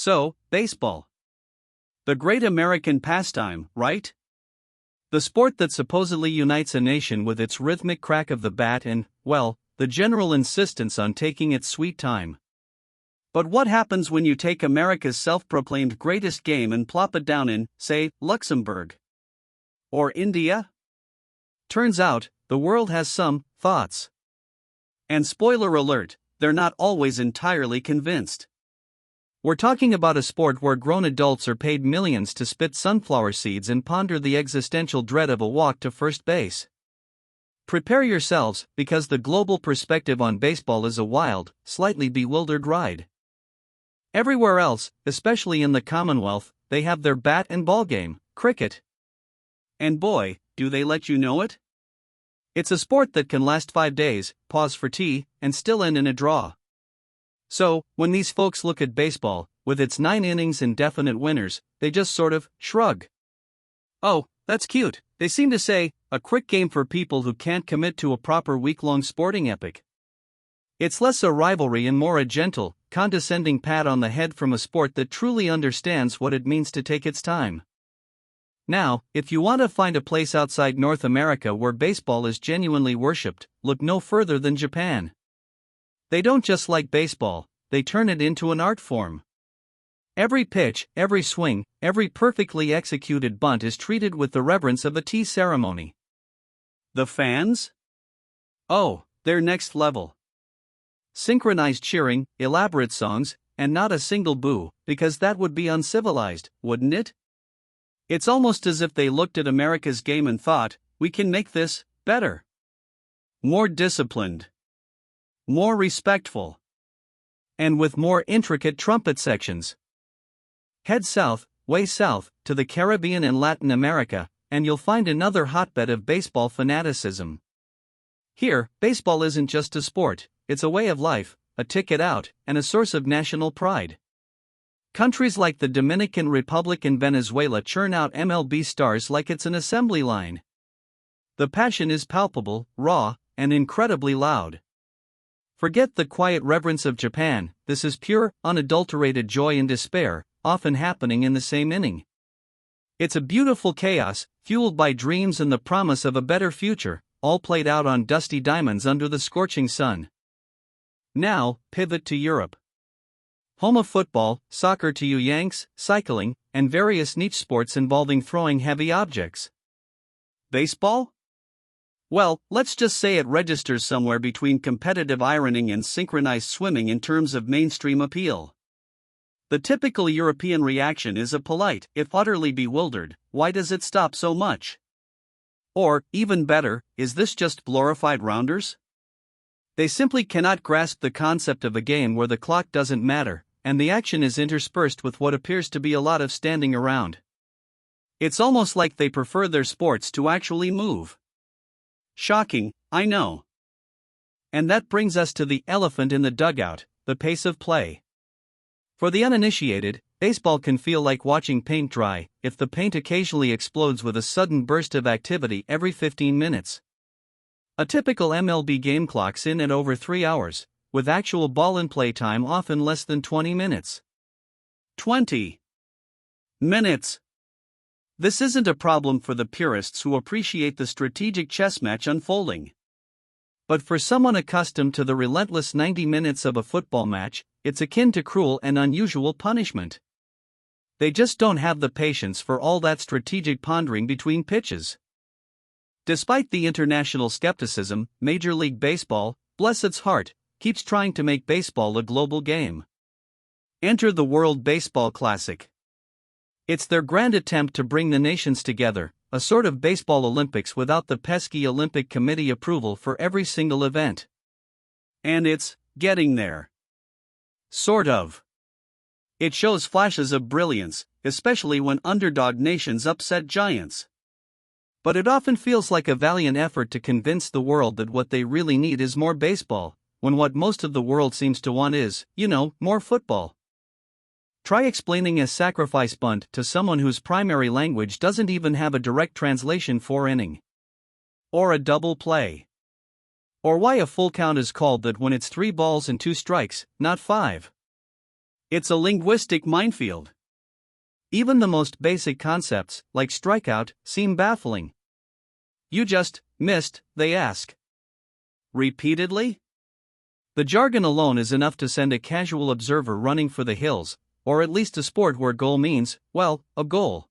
So, baseball. The great American pastime, right? The sport that supposedly unites a nation with its rhythmic crack of the bat and, well, the general insistence on taking its sweet time. But what happens when you take America's self-proclaimed greatest game and plop it down in, say, Luxembourg? Or India? Turns out, the world has some thoughts. And spoiler alert, they're not always entirely convinced. We're talking about a sport where grown adults are paid millions to spit sunflower seeds and ponder the existential dread of a walk to first base. Prepare yourselves, because the global perspective on baseball is a wild, slightly bewildered ride. Everywhere else, especially in the Commonwealth, they have their bat and ball game, cricket. And boy, do they let you know it? It's a sport that can last 5 days, pause for tea, and still end in a draw. So, when these folks look at baseball, with its 9 innings and definite winners, they just sort of shrug. Oh, that's cute, they seem to say, a quick game for people who can't commit to a proper week-long sporting epic. It's less a rivalry and more a gentle, condescending pat on the head from a sport that truly understands what it means to take its time. Now, if you want to find a place outside North America where baseball is genuinely worshipped, look no further than Japan. They don't just like baseball, they turn it into an art form. Every pitch, every swing, every perfectly executed bunt is treated with the reverence of a tea ceremony. The fans? Oh, they're next level. Synchronized cheering, elaborate songs, and not a single boo, because that would be uncivilized, wouldn't it? It's almost as if they looked at America's game and thought, we can make this better. More disciplined. More respectful. And with more intricate trumpet sections. Head south, way south, to the Caribbean and Latin America, and you'll find another hotbed of baseball fanaticism. Here, baseball isn't just a sport, it's a way of life, a ticket out, and a source of national pride. Countries like the Dominican Republic and Venezuela churn out MLB stars like it's an assembly line. The passion is palpable, raw, and incredibly loud. Forget the quiet reverence of Japan, this is pure, unadulterated joy and despair, often happening in the same inning. It's a beautiful chaos, fueled by dreams and the promise of a better future, all played out on dusty diamonds under the scorching sun. Now, pivot to Europe. Home of football, soccer to you Yanks, cycling, and various niche sports involving throwing heavy objects. Baseball? Well, let's just say it registers somewhere between competitive ironing and synchronized swimming in terms of mainstream appeal. The typical European reaction is a polite, if utterly bewildered, why does it stop so much? Or, even better, is this just glorified rounders? They simply cannot grasp the concept of a game where the clock doesn't matter, and the action is interspersed with what appears to be a lot of standing around. It's almost like they prefer their sports to actually move. Shocking, I know. And that brings us to the elephant in the dugout, the pace of play. For the uninitiated, baseball can feel like watching paint dry, if the paint occasionally explodes with a sudden burst of activity every 15 minutes. A typical MLB game clocks in at over 3 hours, with actual ball and play time often less than 20 minutes. 20 minutes. This isn't a problem for the purists who appreciate the strategic chess match unfolding. But for someone accustomed to the relentless 90 minutes of a football match, it's akin to cruel and unusual punishment. They just don't have the patience for all that strategic pondering between pitches. Despite the international skepticism, Major League Baseball, bless its heart, keeps trying to make baseball a global game. Enter the World Baseball Classic. It's their grand attempt to bring the nations together, a sort of baseball Olympics without the pesky Olympic Committee approval for every single event. And it's getting there. Sort of. It shows flashes of brilliance, especially when underdog nations upset giants. But it often feels like a valiant effort to convince the world that what they really need is more baseball, when what most of the world seems to want is, more football. Try explaining a sacrifice bunt to someone whose primary language doesn't even have a direct translation for inning. Or a double play. Or why a full count is called that when it's 3 balls and 2 strikes, not 5. It's a linguistic minefield. Even the most basic concepts, like strikeout, seem baffling. You just missed, they ask. Repeatedly? The jargon alone is enough to send a casual observer running for the hills, or at least a sport where goal means, well, a goal.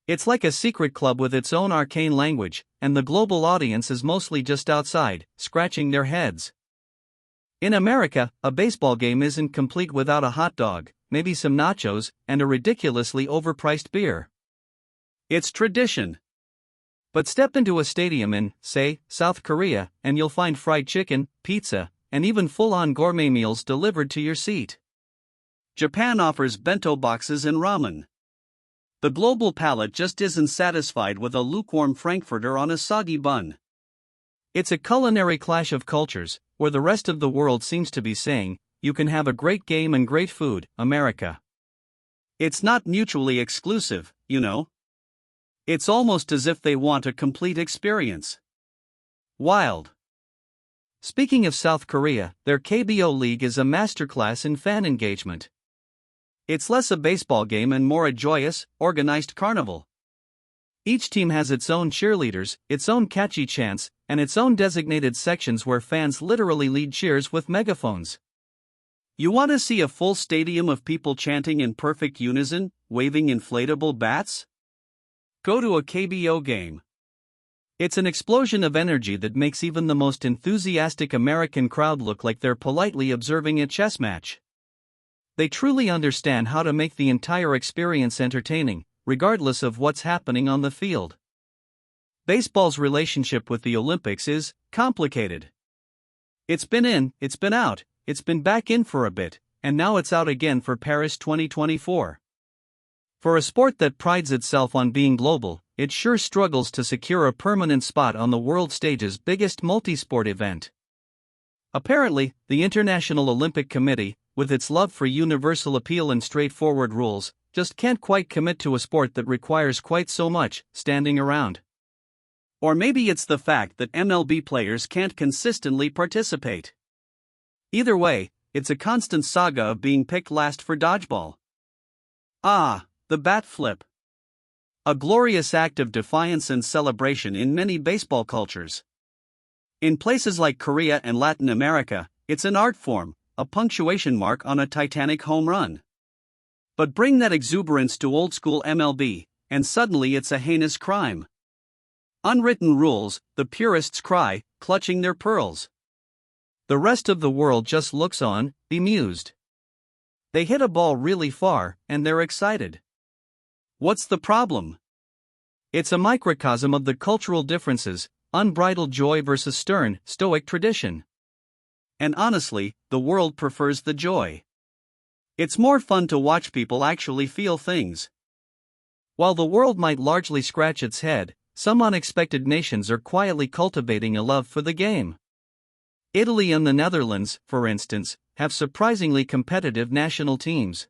It's like a secret club with its own arcane language, and the global audience is mostly just outside, scratching their heads. In America, a baseball game isn't complete without a hot dog, maybe some nachos, and a ridiculously overpriced beer. It's tradition. But step into a stadium in, say, South Korea, and you'll find fried chicken, pizza, and even full-on gourmet meals delivered to your seat. Japan offers bento boxes and ramen. The global palate just isn't satisfied with a lukewarm frankfurter on a soggy bun. It's a culinary clash of cultures, where the rest of the world seems to be saying, you can have a great game and great food, America. It's not mutually exclusive, you know. It's almost as if they want a complete experience. Wild. Speaking of South Korea, their KBO League is a masterclass in fan engagement. It's less a baseball game and more a joyous, organized carnival. Each team has its own cheerleaders, its own catchy chants, and its own designated sections where fans literally lead cheers with megaphones. You want to see a full stadium of people chanting in perfect unison, waving inflatable bats? Go to a KBO game. It's an explosion of energy that makes even the most enthusiastic American crowd look like they're politely observing a chess match. They truly understand how to make the entire experience entertaining, regardless of what's happening on the field. Baseball's relationship with the Olympics is complicated. It's been in, it's been out, it's been back in for a bit, and now it's out again for Paris 2024. For a sport that prides itself on being global, it sure struggles to secure a permanent spot on the world stage's biggest multisport event. Apparently, the International Olympic Committee, with its love for universal appeal and straightforward rules, just can't quite commit to a sport that requires quite so much standing around. Or maybe it's the fact that MLB players can't consistently participate. Either way, it's a constant saga of being picked last for dodgeball. Ah, the bat flip. A glorious act of defiance and celebration in many baseball cultures. In places like Korea and Latin America, it's an art form, a punctuation mark on a titanic home run. But bring that exuberance to old-school MLB, and suddenly it's a heinous crime. Unwritten rules, the purists cry, clutching their pearls. The rest of the world just looks on, bemused. They hit a ball really far, and they're excited. What's the problem? It's a microcosm of the cultural differences, unbridled joy versus stern, stoic tradition. And honestly, the world prefers the joy. It's more fun to watch people actually feel things. While the world might largely scratch its head, some unexpected nations are quietly cultivating a love for the game. Italy and the Netherlands, for instance, have surprisingly competitive national teams.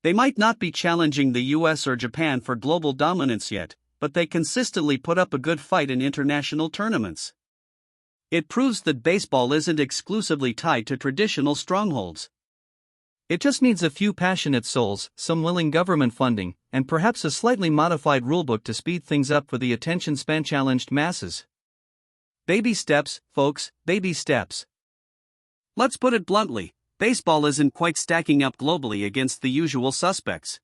They might not be challenging the US or Japan for global dominance yet, but they consistently put up a good fight in international tournaments. It proves that baseball isn't exclusively tied to traditional strongholds. It just needs a few passionate souls, some willing government funding, and perhaps a slightly modified rulebook to speed things up for the attention span challenged masses. Baby steps, folks, baby steps. Let's put it bluntly, baseball isn't quite stacking up globally against the usual suspects.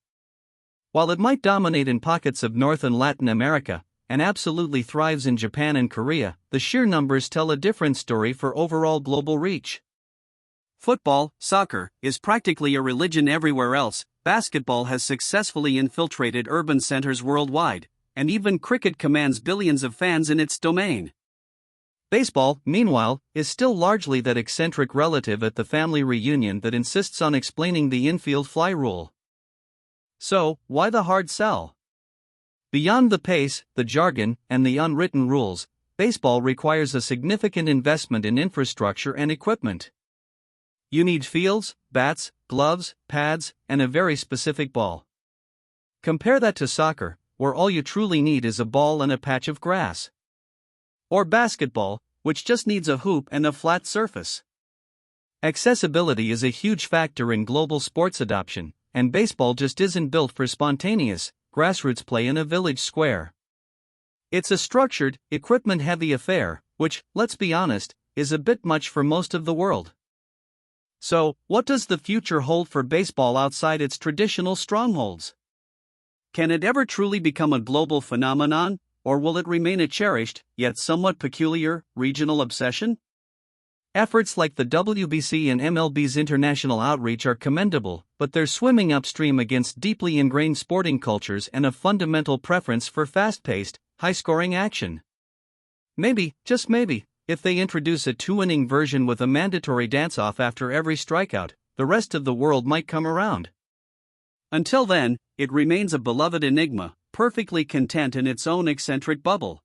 While it might dominate in pockets of North and Latin America, and absolutely thrives in Japan and Korea, the sheer numbers tell a different story for overall global reach. Football, soccer, is practically a religion everywhere else. Basketball has successfully infiltrated urban centers worldwide, and even cricket commands billions of fans in its domain. Baseball, meanwhile, is still largely that eccentric relative at the family reunion that insists on explaining the infield fly rule. So, why the hard sell? Beyond the pace, the jargon, and the unwritten rules, baseball requires a significant investment in infrastructure and equipment. You need fields, bats, gloves, pads, and a very specific ball. Compare that to soccer, where all you truly need is a ball and a patch of grass. Or basketball, which just needs a hoop and a flat surface. Accessibility is a huge factor in global sports adoption, and baseball just isn't built for spontaneous, grassroots play in a village square. It's a structured, equipment-heavy affair, which, let's be honest, is a bit much for most of the world. So, what does the future hold for baseball outside its traditional strongholds? Can it ever truly become a global phenomenon, or will it remain a cherished, yet somewhat peculiar, regional obsession? Efforts like the WBC and MLB's international outreach are commendable, but they're swimming upstream against deeply ingrained sporting cultures and a fundamental preference for fast-paced, high-scoring action. Maybe, just maybe, if they introduce a two-inning version with a mandatory dance-off after every strikeout, the rest of the world might come around. Until then, it remains a beloved enigma, perfectly content in its own eccentric bubble.